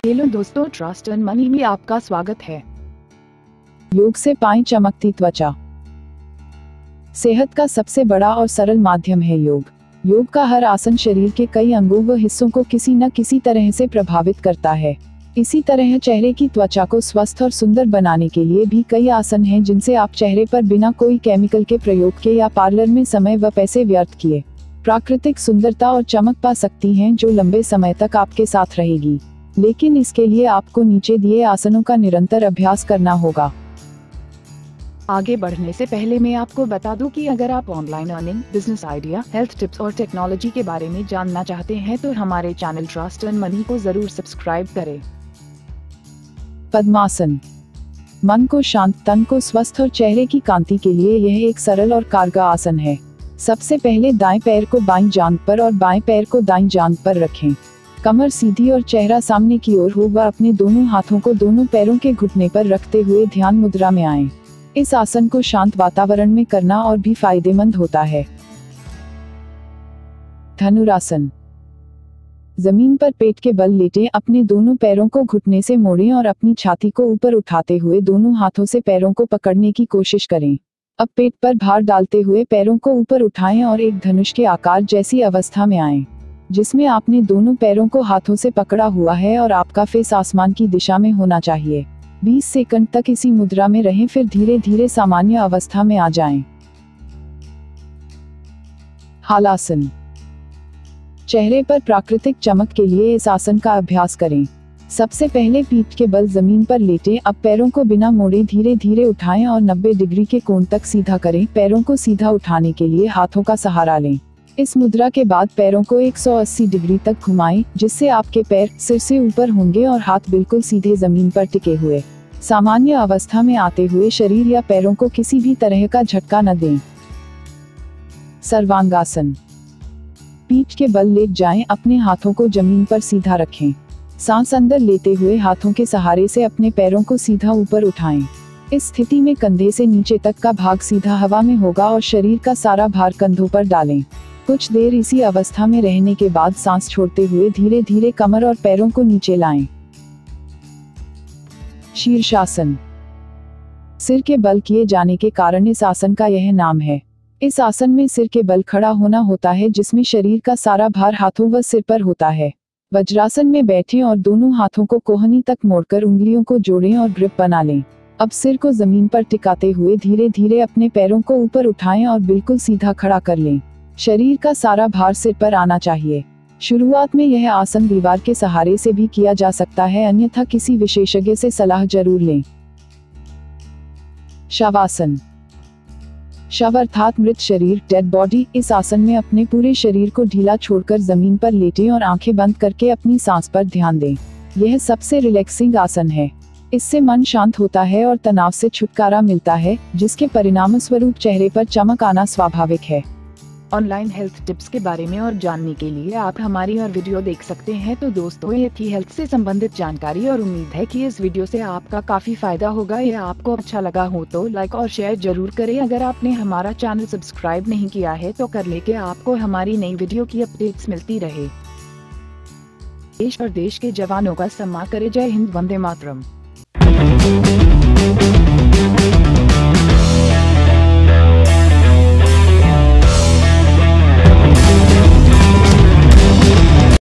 Hello दोस्तों, trust and money में आपका स्वागत है। योग से पाएं चमकती त्वचा। सेहत का सबसे बड़ा और सरल माध्यम है योग। योग का हर आसन शरीर के कई अंगों व हिस्सों को किसी न किसी तरह से प्रभावित करता है। इसी तरह चेहरे की त्वचा को स्वस्थ और सुंदर बनाने के लिए भी कई आसन हैं जिनसे आप चेहरे पर बिना कोई केमिकल के प्रयोग के या पार्लर में समय व पैसे व्यर्थ किए प्राकृतिक सुंदरता और चमक पा सकती हैं, जो लंबे समय तक आपके साथ रहेगी। लेकिन इसके लिए आपको नीचे दिए आसनों का निरंतर अभ्यास करना होगा। आगे बढ़ने से पहले मैं आपको बता दूं कि अगर आप online earning, business idea, health tips और टेक्नोलॉजी के बारे में जानना चाहते हैं तो हमारे चैनल ट्रस्ट एंड मनी को जरूर सब्सक्राइब करें। पद्मासन। मन को शांत, तन को स्वस्थ और चेहरे की कांति के लिए यह एक सरल और कारगर आसन है। सबसे पहले दाएं पैर को बाईं जांघ पर और बाएं पैर को दाईं जांघ पर रखें। कमर सीधी और चेहरा सामने की ओर हो व अपने दोनों हाथों को दोनों पैरों के घुटने पर रखते हुए ध्यान मुद्रा में आएं। इस आसन को शांत वातावरण में करना और भी फायदेमंद होता है। धनुरासन। जमीन पर पेट के बल लेटे अपने दोनों पैरों को घुटने से मोड़ें और अपनी छाती को ऊपर उठाते हुए दोनों हाथों से पैरों को पकड़ने की कोशिश करें। अब पेट पर भार डालते हुए पैरों को ऊपर उठाएं और एक धनुष के आकार जैसी अवस्था में आएं, जिसमें आपने दोनों पैरों को हाथों से पकड़ा हुआ है और आपका फेस आसमान की दिशा में होना चाहिए। 20 सेकंड तक इसी मुद्रा में रहें, फिर धीरे धीरे सामान्य अवस्था में आ जाएं। हालासन। चेहरे पर प्राकृतिक चमक के लिए इस आसन का अभ्यास करें। सबसे पहले पीठ के बल जमीन पर लेटें। अब पैरों को बिना मोड़े धीरे धीरे उठाएं और 90 डिग्री के कोण तक सीधा करें। पैरों को सीधा उठाने के लिए हाथों का सहारा लें। इस मुद्रा के बाद पैरों को 180 डिग्री तक घुमाएं, जिससे आपके पैर सिर से ऊपर होंगे और हाथ बिल्कुल सीधे जमीन पर टिके हुए। सामान्य अवस्था में आते हुए शरीर या पैरों को किसी भी तरह का झटका न दें। सर्वांगासन। पीठ के बल लेट जाएं, अपने हाथों को जमीन पर सीधा रखें। सांस अंदर लेते हुए हाथों के सहारे से अपने पैरों को सीधा ऊपर उठाएं। इस स्थिति में कंधे से नीचे तक का भाग सीधा हवा में होगा और शरीर का सारा भार कंधों पर डालें। कुछ देर इसी अवस्था में रहने के बाद सांस छोड़ते हुए धीरे धीरे कमर और पैरों को नीचे लाएं। शीर्षासन। सिर के बल किए जाने के कारण इस आसन का यह नाम है। इस आसन में सिर के बल खड़ा होना होता है, जिसमें शरीर का सारा भार हाथों व सिर पर होता है। वज्रासन में बैठें और दोनों हाथों को कोहनी तक मोड़कर उंगलियों को जोड़ें और ग्रिप बना लें। अब सिर को जमीन पर टिकाते हुए धीरे धीरे अपने पैरों को ऊपर उठाएं और बिल्कुल सीधा खड़ा कर लें। शरीर का सारा भार सिर पर आना चाहिए। शुरुआत में यह आसन दीवार के सहारे से भी किया जा सकता है, अन्यथा किसी विशेषज्ञ से सलाह जरूर लें। शवासन। शव अर्थात मृत शरीर, डेड बॉडी। इस आसन में अपने पूरे शरीर को ढीला छोड़कर जमीन पर लेटें और आंखें बंद करके अपनी सांस पर ध्यान दें। यह सबसे रिलैक्सिंग आसन है। इससे मन शांत होता है और तनाव से छुटकारा मिलता है, जिसके परिणामस्वरूप चेहरे पर चमक आना स्वाभाविक है। ऑनलाइन हेल्थ टिप्स के बारे में और जानने के लिए आप हमारी और वीडियो देख सकते हैं। तो दोस्तों, ये थी हेल्थ से संबंधित जानकारी और उम्मीद है कि इस वीडियो से आपका काफी फायदा होगा। यह आपको अच्छा लगा हो तो लाइक और शेयर जरूर करें। अगर आपने हमारा चैनल सब्सक्राइब नहीं किया है तो कर ले, के आपको हमारी नई वीडियो की अपडेट्स मिलती रहे। देश और देश के जवानों का सम्मान करे। जय हिंद, वंदे मातरम।